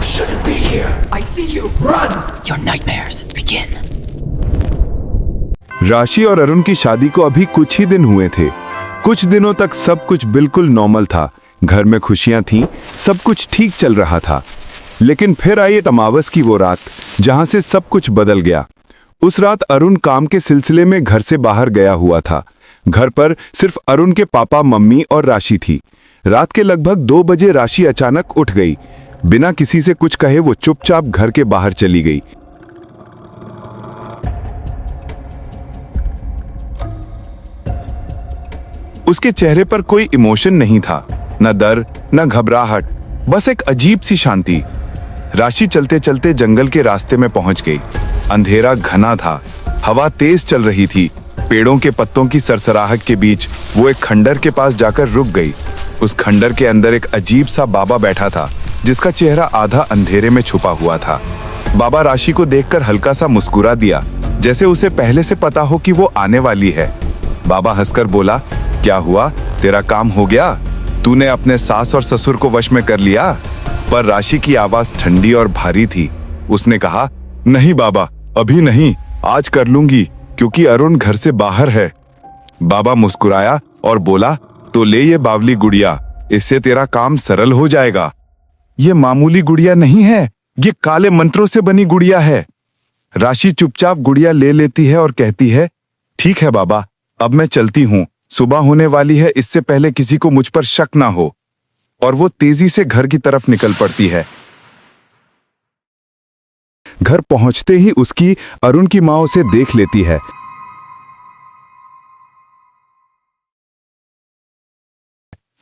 You shouldn't be here. I see you. Run. Your nightmares begin. राशि और अरुण की शादी को अभी कुछ ही दिन हुए थे। कुछ दिनों तक सब कुछ बिल्कुल नॉर्मल था। घर में खुशियां थीं, सब कुछ ठीक चल रहा था। लेकिन फिर आई अमावस की वो रात जहां से सब कुछ बदल गया। उस रात अरुण काम के सिलसिले में घर से बाहर गया हुआ था। घर पर सिर्फ अरुण के पापा, मम्मी और राशि थी। रात के लगभग 2 बजे राशि अचानक उठ गई। बिना किसी से कुछ कहे वो चुपचाप घर के बाहर चली गई। उसके चेहरे पर कोई इमोशन नहीं था, न डर न घबराहट, बस एक अजीब सी शांति। राशि चलते चलते जंगल के रास्ते में पहुंच गई। अंधेरा घना था, हवा तेज चल रही थी। पेड़ों के पत्तों की सरसराहट के बीच वो एक खंडर के पास जाकर रुक गई। उस खंडर के अंदर एक अजीब सा बाबा बैठा था, जिसका चेहरा आधा अंधेरे में छुपा हुआ था। बाबा राशि को देखकर हल्का सा मुस्कुरा दिया, जैसे उसे पहले से पता हो कि वो आने वाली है। बाबा हंसकर बोला, क्या हुआ, तेरा काम हो गया? तूने अपने सास और ससुर को वश में कर लिया? पर राशि की आवाज ठंडी और भारी थी। उसने कहा, नहीं बाबा, अभी नहीं, आज कर लूंगी, क्योंकि अरुण घर से बाहर है। बाबा मुस्कुराया और बोला, तो ले ये बावली गुड़िया, इससे तेरा काम सरल हो जाएगा। ये मामूली गुड़िया नहीं है, ये काले मंत्रों से बनी गुड़िया है। राशि चुपचाप गुड़िया ले लेती है और कहती है, ठीक है बाबा, अब मैं चलती हूँ, सुबह होने वाली है, इससे पहले किसी को मुझ पर शक ना हो। और वो तेजी से घर की तरफ निकल पड़ती है। घर पहुंचते ही उसकी अरुण की मां उसे देख लेती है।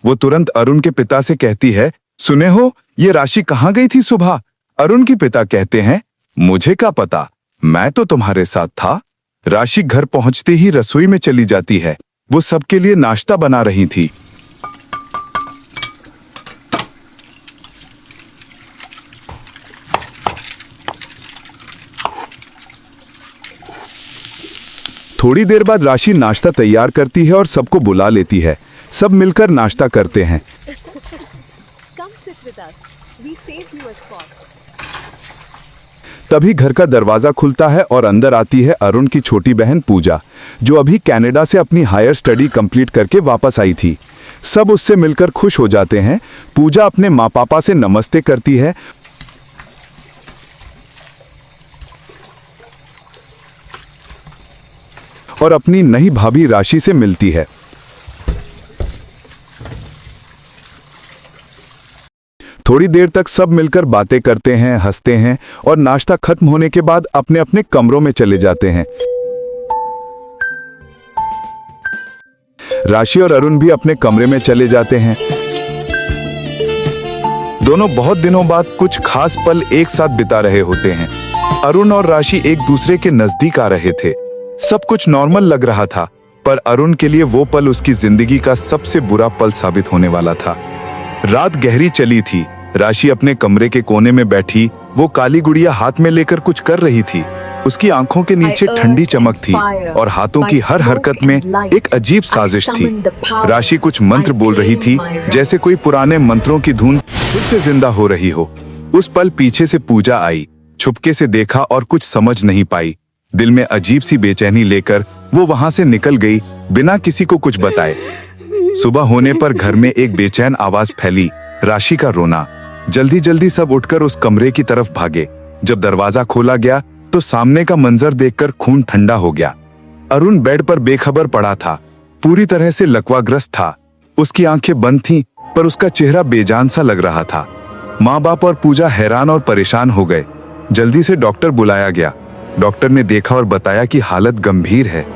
वो तुरंत अरुण के पिता से कहती है, सुने हो, ये राशि कहां गई थी सुबह? अरुण के पिता कहते हैं, मुझे क्या पता, मैं तो तुम्हारे साथ था। राशि घर पहुंचते ही रसोई में चली जाती है। वो सबके लिए नाश्ता बना रही थी। थोड़ी देर बाद राशि नाश्ता तैयार करती है और सबको बुला लेती है। सब मिलकर नाश्ता करते हैं। तभी घर का दरवाजा खुलता है और अंदर आती है अरुण की छोटी बहन पूजा, जो अभी कनाडा से अपनी हायर स्टडी कंप्लीट करके वापस आई थी। सब उससे मिलकर खुश हो जाते हैं। पूजा अपने माँ पापा से नमस्ते करती है और अपनी नई भाभी राशि से मिलती है। थोड़ी देर तक सब मिलकर बातें करते हैं, हंसते हैं और नाश्ता खत्म होने के बाद अपने अपने कमरों में चले जाते हैं। राशि और अरुण भी अपने कमरे में चले जाते हैं। दोनों बहुत दिनों बाद कुछ खास पल एक साथ बिता रहे होते हैं। अरुण और राशि एक दूसरे के नजदीक आ रहे थे। सब कुछ नॉर्मल लग रहा था, पर अरुण के लिए वो पल उसकी जिंदगी का सबसे बुरा पल साबित होने वाला था। रात गहरी चली थी। राशि अपने कमरे के कोने में बैठी, वो काली गुड़िया हाथ में लेकर कुछ कर रही थी। उसकी आंखों के नीचे ठंडी चमक थी और हाथों की हर हरकत में एक अजीब साजिश थी। राशि कुछ मंत्र बोल रही थी, जैसे कोई पुराने मंत्रों की धुन फिर से जिंदा हो रही हो। उस पल पीछे से पूजा आई, छुपके से देखा और कुछ समझ नहीं पाई। दिल में अजीब सी बेचैनी लेकर वो वहां से निकल गई, बिना किसी को कुछ बताए। सुबह होने पर घर में एक बेचैन आवाज फैली, राशि का रोना। जल्दी जल्दी सब उठकर उस कमरे की तरफ भागे। जब दरवाजा खोला गया तो सामने का मंजर देखकर खून ठंडा हो गया। अरुण बेड पर बेखबर पड़ा था, पूरी तरह से लकवाग्रस्त था। उसकी आंखें बंद थीं, पर उसका चेहरा बेजान सा लग रहा था। माँ बाप और पूजा हैरान और परेशान हो गए। जल्दी से डॉक्टर बुलाया गया। डॉक्टर ने देखा और बताया कि हालत गंभीर है।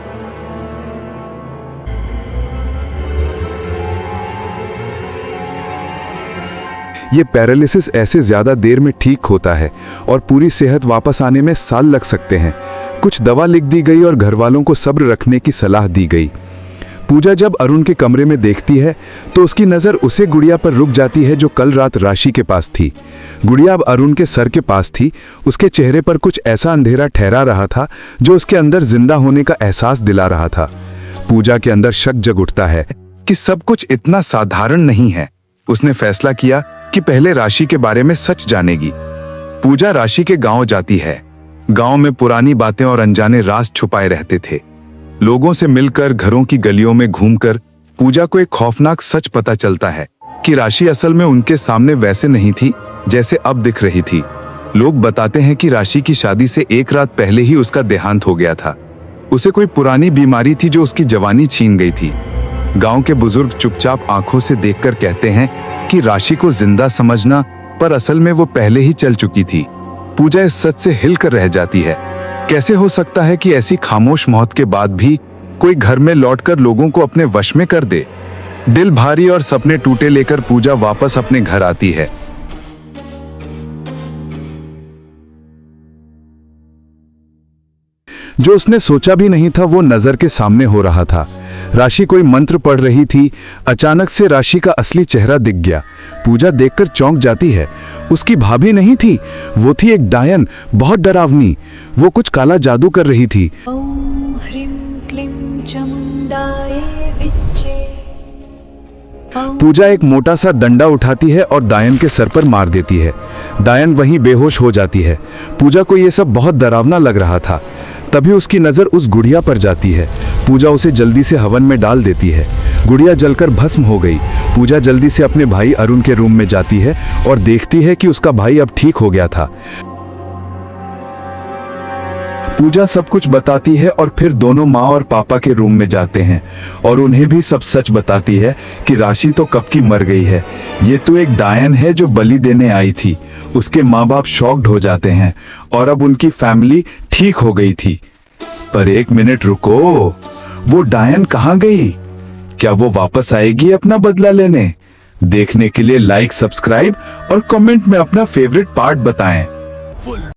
ये पैरालिसिस ऐसे ज्यादा देर में ठीक होता है और पूरी सेहत वापस आने में साल लग सकते हैं। कुछ दवा लिख दी गई और घर वालों को सब्र रखने की सलाह दी गई। पूजा जब अरुण के कमरे में देखती है तो उसकी नजर उसे गुड़िया पर रुक जाती है जो कल रात राशि के पास थी। गुड़िया अब अरुण के सर के पास थी। उसके चेहरे पर कुछ ऐसा अंधेरा ठहरा रहा था जो उसके अंदर जिंदा होने का एहसास दिला रहा था। पूजा के अंदर शक जग उठता है कि सब कुछ इतना साधारण नहीं है। उसने फैसला किया कि पहले राशि के बारे में सच जानेगी। पूजा राशि के गांव जाती है। गांव में पुरानी बातें और अनजाने राज छुपाए रहते थे। लोगों से मिलकर, घरों की गलियों में घूमकर पूजा को एक खौफनाक सच पता चलता है कि राशि असल में उनके सामने वैसे नहीं थी जैसे अब दिख रही थी। लोग बताते हैं कि राशि की शादी से एक रात पहले ही उसका देहांत हो गया था। उसे कोई पुरानी बीमारी थी जो उसकी जवानी छीन गई थी। गांव के बुजुर्ग चुपचाप आंखों से देखकर कहते हैं कि राशि को जिंदा समझना, पर असल में वो पहले ही चल चुकी थी। पूजा इस सच से हिलकर रह जाती है। कैसे हो सकता है कि ऐसी खामोश मौत के बाद भी कोई घर में लौटकर लोगों को अपने वश में कर दे। दिल भारी और सपने टूटे लेकर पूजा वापस अपने घर आती है। जो उसने सोचा भी नहीं था वो नजर के सामने हो रहा था। राशि कोई मंत्र पढ़ रही थी। अचानक से राशि का असली चेहरा दिख गया। पूजा देखकर चौंक जाती है। उसकी भाभी नहीं थी, वो थी एक डायन, बहुत डरावनी। वो कुछ काला जादू कर रही थी। ओम ह्रीं क्लीं चामुंडाय विच्चे। पूजा एक मोटा सा डंडा उठाती है और दायन के सर पर मार देती है। दायन वहीं बेहोश हो जाती है। पूजा को यह सब बहुत डरावना लग रहा था। तभी उसकी नजर उस गुड़िया पर जाती है। पूजा उसे जल्दी से हवन में डाल देती है। गुड़िया जलकर भस्म हो गई। पूजा जल्दी से अपने भाई अरुण के रूम में जाती है और देखती है कि उसका भाई अब ठीक हो गया था। पूजा सब कुछ बताती है और फिर दोनों माँ और पापा के रूम में जाते हैं और उन्हें भी सब सच बताती है कि राशि तो कब की मर गई है। ये तो एक डायन है जो बलि देने आई थी। उसके माँ बाप शॉक्ड हो जाते हैं और अब उनकी फैमिली ठीक हो गई थी। पर एक मिनट रुको, वो डायन कहाँ गई? क्या वो वापस आएगी अपना बदला लेने? देखने के लिए लाइक, सब्सक्राइब और कमेंट में अपना फेवरेट पार्ट बताएं।